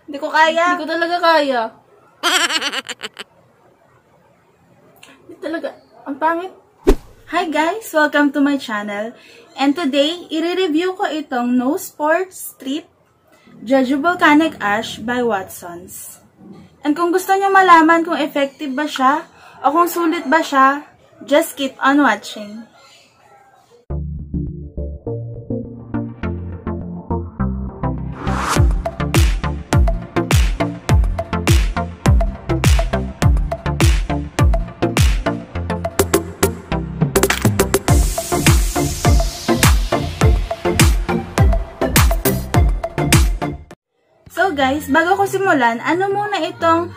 Hindi ko kaya. Hindi ko talaga kaya. Hindi talaga. Ang pangit. Hi guys! Welcome to my channel. And today, i-review ko itong Nose Pore Strip Jeju Volcanic Ash by Watsons. And kung gusto nyo malaman kung effective ba siya o kung sulit ba siya, just keep on watching. So guys, bago ko simulan, ano muna itong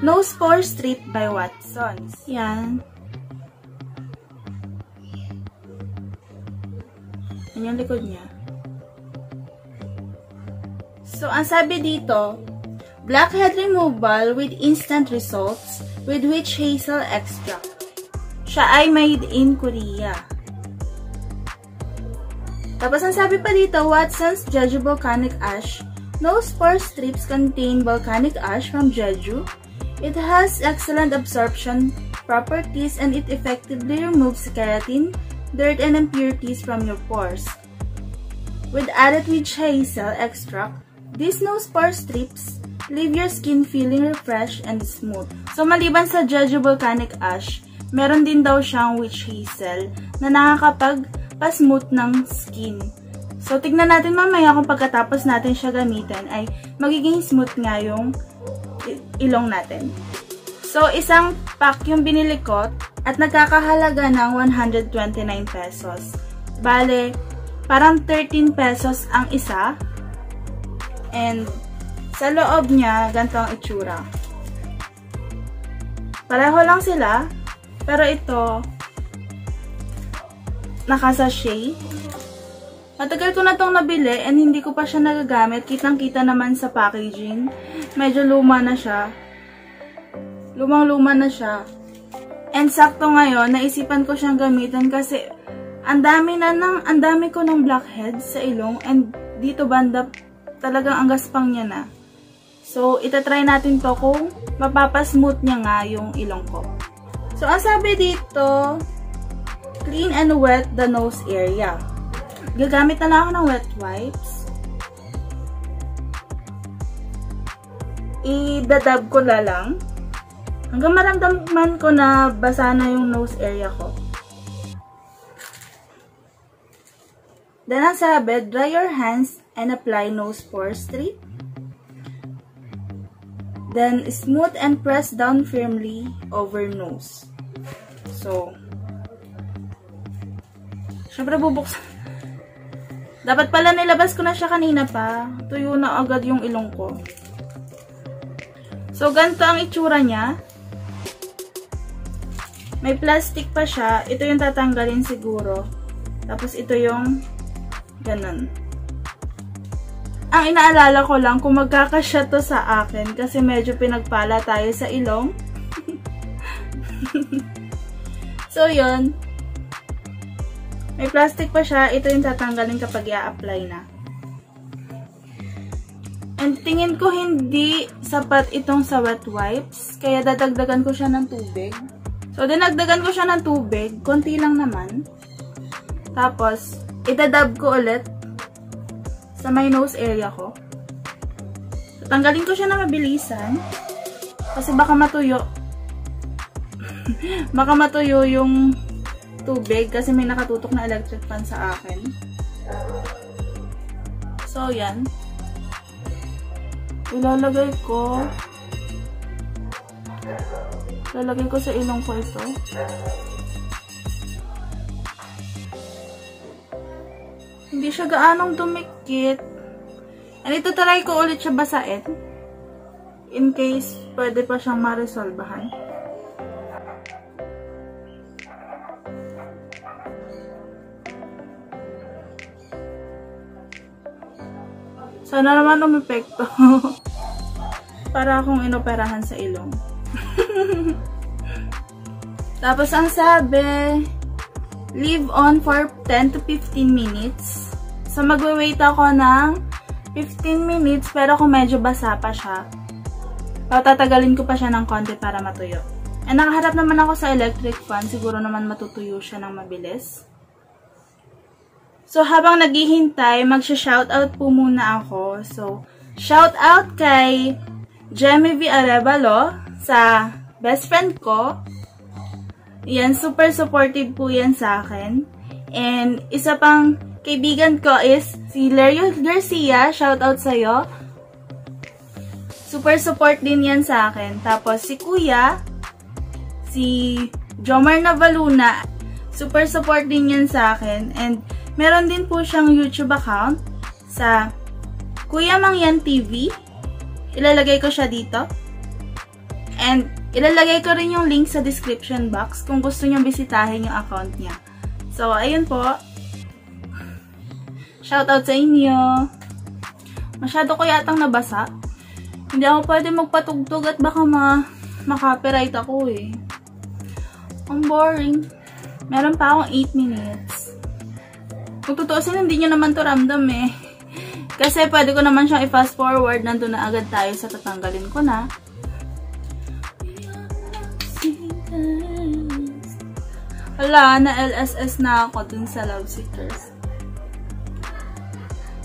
Nose Pore Strip by Watsons. Yan. Yan yung likod niya. So, ang sabi dito, blackhead removal with instant results with witch hazel extract. Siya ay made in Korea. Tapos, ang sabi pa dito, Watsons Jeju Volcanic Ash. Nose pore strips contain volcanic ash from Jeju. It has excellent absorption properties and it effectively removes keratin, dirt, and impurities from your pores. With added witch hazel extract, these nose pore strips leave your skin feeling refreshed and smooth. So, maliban sa Jeju Volcanic Ash, meron din daw siyang witch hazel na nakakapag-smooth ng skin. So, tignan natin mamaya kung pagkatapos natin siya gamitin ay magiging smooth nga yung ilong natin. So, isang pack yung binili ko at nagkakahalaga ng 129 pesos. Bale, parang 13 pesos ang isa. And, sa loob niya, ganito ang itsura. Pareho lang sila, pero ito, naka-sachet. Matagal ko na itong nabili and hindi ko pa siya nagagamit. Kitang-kita naman sa packaging. Medyo luma na siya. Lumang-luma na siya. And sakto ngayon, naisipan ko siyang gamitin kasi ang dami ko ng blackheads sa ilong and dito banda talagang ang gaspang niya na. So, itatry natin to kung mapapasmooth niya nga yung ilong ko. So, ang sabi dito, clean and wet the nose area. Gagamit na lang ako ng wet wipes. I-dadab ko na lang. Hanggang maramdaman ko na basa na yung nose area ko. Then, ang sabi, dry your hands and apply nose pore strip. Then, smooth and press down firmly over nose. So, syempre bubuksan. Dapat pala nilabas ko na siya kanina pa. Tuyo na agad yung ilong ko. So, ganito ang itsura niya. May plastic pa siya. Ito yung tatanggalin siguro. Tapos, ito yung ganun. Ang inaalala ko lang kung magkakasya to sa akin kasi medyo pinagpala tayo sa ilong. So, yun. May plastic pa siya. Ito yung tatanggalin kapag i-apply na. And tingin ko hindi sapat itong sa wet wipes. Kaya dadagdagan ko siya ng tubig. So, dinagdagan ko siya ng tubig. Konti lang naman. Tapos, itadab ko ulit sa my nose area ko. So, tanggalin ko siya na mabilisan. Kasi baka matuyo. Baka matuyo yung tubig kasi may nakatutok na electric fan sa akin. So, yan. Ilalagay ko sa ilong ko ito. Hindi siya gaanong dumikit. And ito try ko ulit siya basain. In case pwede pa siyang ma-resolbahan. Sana naman umepekto. Para akong inoperahan sa ilong. Tapos ang sabi, leave on for 10 to 15 minutes. So magwe-wait ako ng 15 minutes, pero kung medyo basa pa siya, patatagalin ko pa siya ng konti para matuyo. And nakaharap naman ako sa electric fan, siguro naman matutuyo siya ng mabilis. So, habang naghihintay, magsha-shoutout po muna ako. So, shoutout kay Jemmy V. Arevalo sa best friend ko. Yan, super supportive po yan sa akin. And isa pang kaibigan ko is si Lerio Garcia. Shoutout sa'yo. Super support din yan sa akin. Tapos si Kuya, si Jomar Navaluna, super support din yan sa akin. And meron din po siyang YouTube account sa Kuya Mangyan TV. Ilalagay ko siya dito. And ilalagay ko rin yung link sa description box kung gusto nyo bisitahin yung account niya. So, ayun po. Shoutout sa inyo. Masyado ko yatang nabasa. Hindi ako pwede magpatugtog at baka ma-copyright ako eh. Ang boring. Meron pa akong 8 minutes. Kung tutuusin, hindi nyo naman to ramdam eh. Kasi pwede ko naman siyang i-fast forward. Nandun na agad tayo sa tatanggalin ko na. Wala, na LSS na ako dun sa Love Seekers.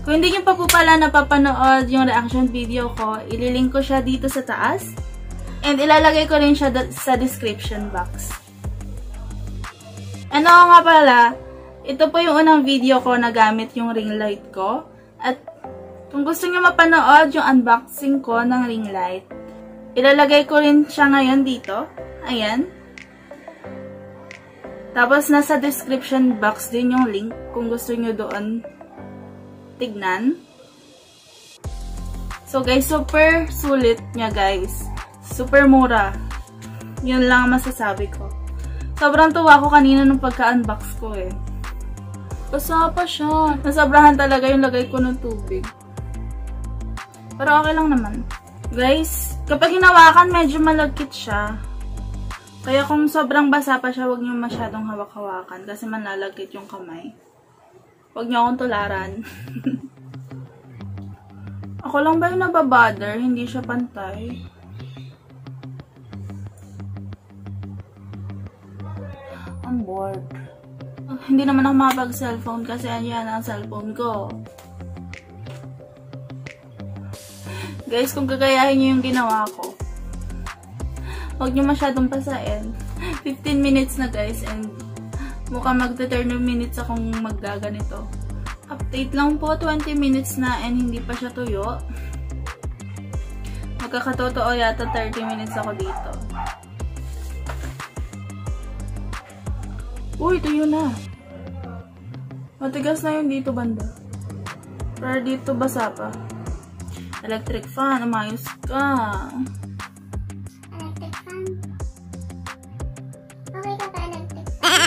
Kung hindi nyo pa po pala napapanood yung reaction video ko, ililink ko siya dito sa taas. And ilalagay ko rin siya sa description box. Ano nga pala, ito po yung unang video ko na gamit yung ring light ko. At kung gusto nyo mapanood yung unboxing ko ng ring light, ilalagay ko rin siya ngayon dito. Ayan. Tapos nasa description box din yung link kung gusto nyo doon tignan. So guys, super sulit niya guys. Super mura. Yun lang masasabi ko. Sobrang tuwa ko kanina nung pagka-unbox ko eh. Basa pa siya. Nasobrahan talaga yung lagay ko ng tubig. Pero okay lang naman. Guys, kapag hinawakan, medyo malagkit siya. Kaya kung sobrang basa pa siya, huwag niyo masyadong hawak-hawakan kasi manlalagkit yung kamay. Huwag niyo akong tularan. Ako lang ba yung nababother? Hindi siya pantay. I'm bored. Hindi naman ako makapag-cellphone kasi ayan ang cellphone ko. Guys, kung gagayahin nyo yung ginawa ko, huwag nyo masyadong pasain. 15 minutes na guys and mukhang magte-30 minutes akong maggaganito. Update lang po, 20 minutes na and hindi pa siya tuyo. Magkakatotoo yata 30 minutes ako dito. Uy, tuyo na. Matigas na yung dito banda. Pero dito basa pa. Electric fan, umayos ka. Electric fan? Okay ka ba, electric fan?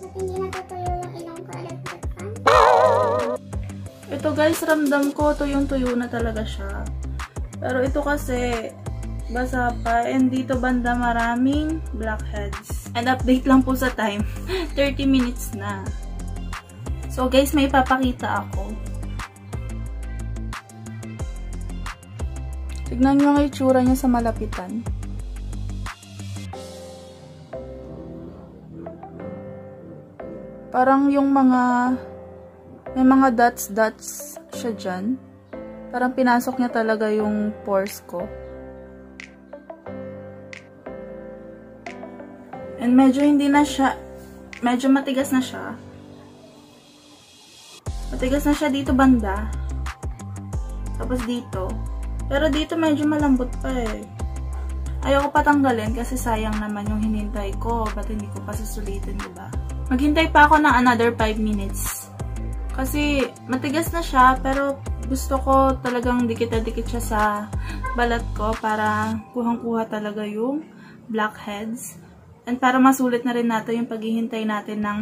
Ba't hindi natutuyo yung ilong ko, electric fan? Ito guys, ramdam ko tuyong-tuyo na talaga siya. Pero ito kasi basa pa and dito banda maraming blackheads. And update lang po sa time. 30 minutes na. So guys, may ipapakita ako. Tignan nyo ang itsura niya sa malapitan. Parang yung mga may mga dots siya dyan. Parang pinasok niya talaga yung pores ko. And medyo hindi na siya, medyo matigas na siya. Matigas na siya dito banda. Tapos dito. Pero dito medyo malambot pa eh. Ayoko patanggalin kasi sayang naman yung hinintay ko. Ba't hindi ko pa susulitin, diba? Maghintay pa ako ng another 5 minutes. Kasi matigas na siya pero gusto ko talagang dikit-dikit siya sa balat ko para kuhang-kuha talaga yung blackheads. And para masulit na rin natin yung paghihintay natin ng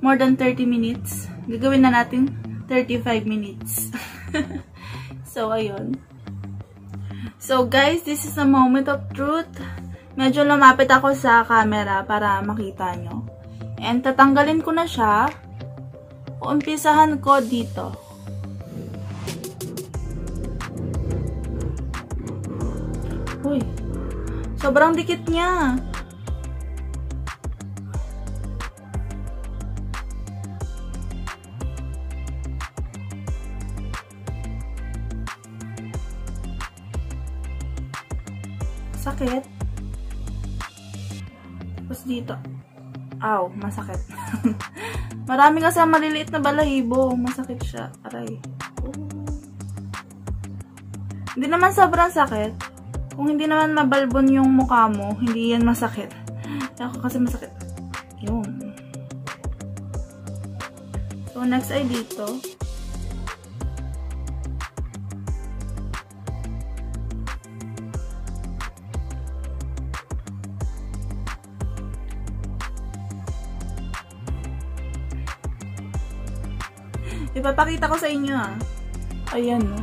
more than 30 minutes. Gagawin na natin 35 minutes. So, ayun. So, guys, this is a moment of truth. Medyo lumapit ako sa camera para makita nyo. And tatanggalin ko na siya. Uumpisahan ko dito. Uy, sobrang dikit niya. Sakit. Tapos dito. Aw, masakit. Marami kasi maliliit na balahibo. Masakit siya. Aray. Hindi naman sobrang sakit. Kung hindi naman mabalbon yung mukha mo, hindi yan masakit. Ako kasi masakit. Yun. So, next ay dito. Ipapakita ko sa inyo ah. Ayan no.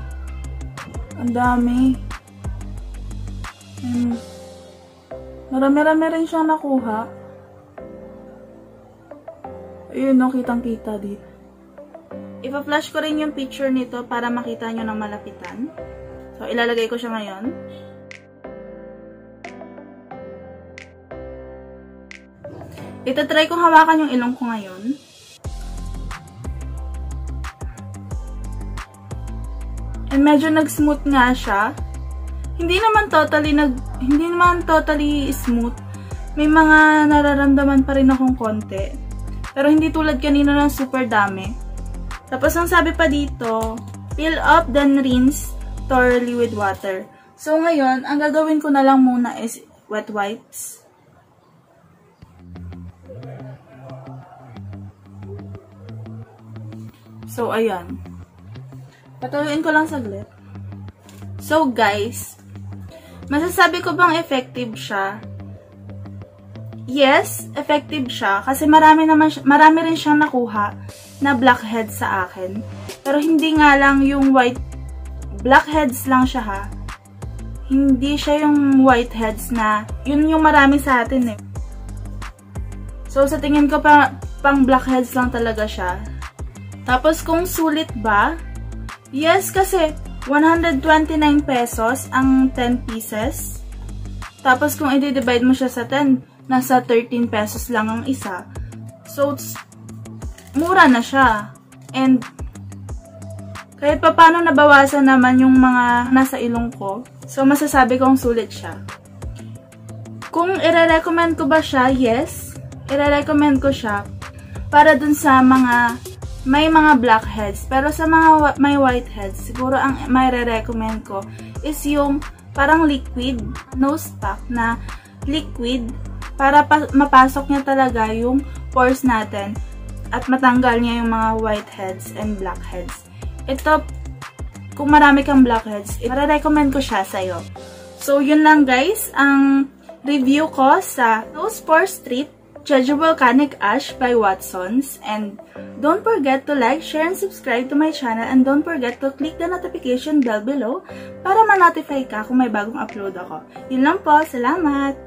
Ang dami. Marami-rami rin siyang nakuha. Ayun no, kitang-kita dito. Ipa-flash ko rin yung picture nito para makita nyo ng malapitan. So, ilalagay ko siya ngayon. Itatry kong hawakan yung ilong ko ngayon. And medyo nag-smooth nga siya. Hindi naman totally smooth. May mga nararamdaman pa rin akong konti. Pero hindi tulad kanina ng super dami. Tapos ang sabi pa dito, peel up then rinse thoroughly with water. So ngayon, ang gagawin ko na lang muna is wet wipes. So ayan. Patuyuin ko lang saglit. So, guys, masasabi ko bang effective siya? Yes, effective siya. Kasi marami rin siyang nakuha na blackheads sa akin. Pero hindi nga lang yung white, blackheads lang siya ha. Hindi siya yung whiteheads na, yun yung marami sa atin eh. So, sa tingin ko pang blackheads lang talaga siya. Tapos, kung sulit ba? Yes, kasi 129 pesos ang 10 pieces. Tapos kung i-divide mo siya sa 10, nasa 13 pesos lang ang isa. So, mura na siya. And, kahit pa paano nabawasan naman yung mga nasa ilong ko. So, masasabi kong sulit siya. Kung i-recommend ko ba siya? Yes. I-recommend ko siya para dun sa mga may mga blackheads. Pero sa mga may whiteheads, siguro ang may re-recommend ko is yung parang liquid nose pack na liquid para mapasok niya talaga yung pores natin at matanggal niya yung mga whiteheads and blackheads. Ito, kung marami kang blackheads, i-recommend ko siya sa'yo. So, yun lang guys, ang review ko sa Nose Pore Strip Jeju Volcanic Ash by Watsons. And don't forget to like, share, and subscribe to my channel. And don't forget to click the notification bell below para ma-notify ka kung may bagong upload ako. Yun lang po. Salamat!